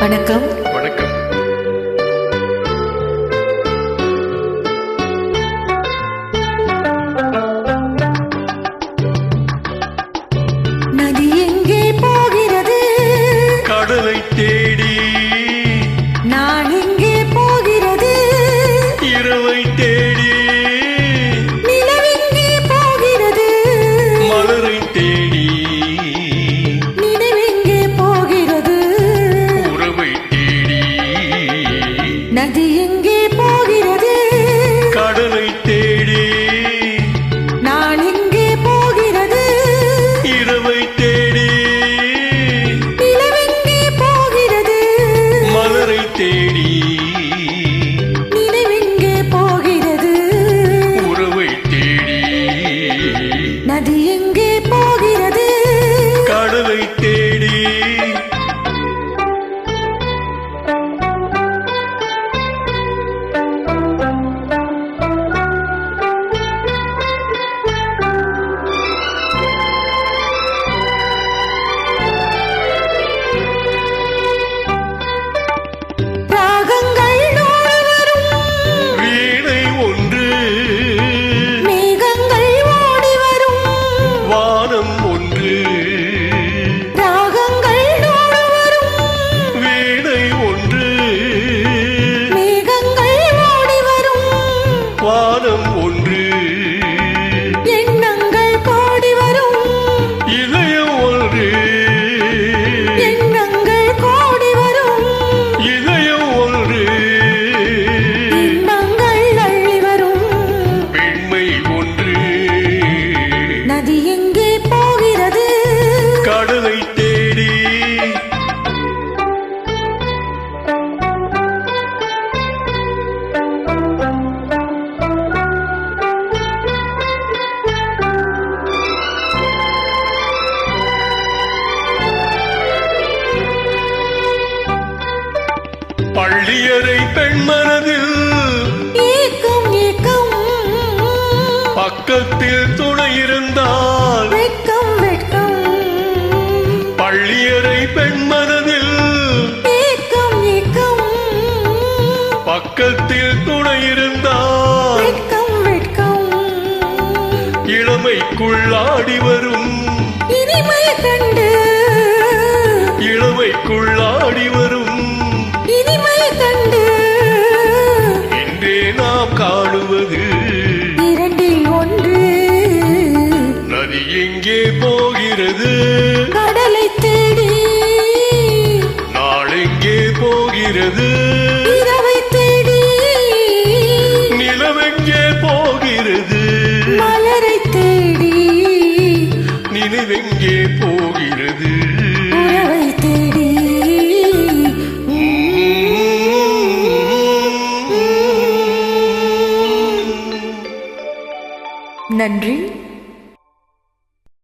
வணக்கம். வணக்கம். நதி எங்கே போகிறது? கடலை தேடி. நான் எங்கே போகிறது? இரவை தேடி. நிலவெங்கே போகிறது? மலரை தேடி. நினைவெங்கே போகிறது? உறவை தேடி. நதி எங்கே போகிறது? கடலை தேடி. நான் எங்கே போகிறது? இரவை தேடி. நிலவெங்கே போகிறது? மலரை தேடி. நினைவெங்கே போகிறது? உறவை தேடி. நதி எங்கே போகிறது? கடலை தேடி. ராகங்கள் நூறு வரும். வீணை ஒன்று. மேகங்கள் ஓடி வரும். வானம் ஒன்று. ராகங்கள் நூறு வரும். வீணை ஒன்று. மேகங்கள் ஓடி வரும். வானம் ஒன்று. எண்ணங்கள் கோடி வரும். இதயம் ஒன்று. எண்ணங்கள் கோடி வரும். இதயம் ஒன்று. எண்ணங்கள் அள்ளி வரும். பெண்மை ஒன்று. நதி எங்கே போகிறது? கடலை தேடி. பள்ளியறை பெண்மனதில் ஏக்கம் ஏக்கம். பக்கத்தில் துணை இருந்தால். வெட்கம் வெட்கம். பள்ளியறை பெண்மனதில் ஏக்கம் ஏக்கம். பக்கத்தில் துணை இருந்தால். வெட்கம் வெட்கம். இளமைக்குள் ஆடி வரும். இனிமை கண்டு. இளமைக்குள் ஆடி வரும். இனிமை கண்டு. இன்றே நாம் காணுவது. இரண்டில் ஒன்று. நதி எங்கே போகிறது? கடலை தேடி. நாளெங்கே போகிறது? இரவை தேடி. நிலவெங்கே போகிறது? மலரை தேடி. நினைவெங்கே போகிறது? உறவை தேடி. நன்றி.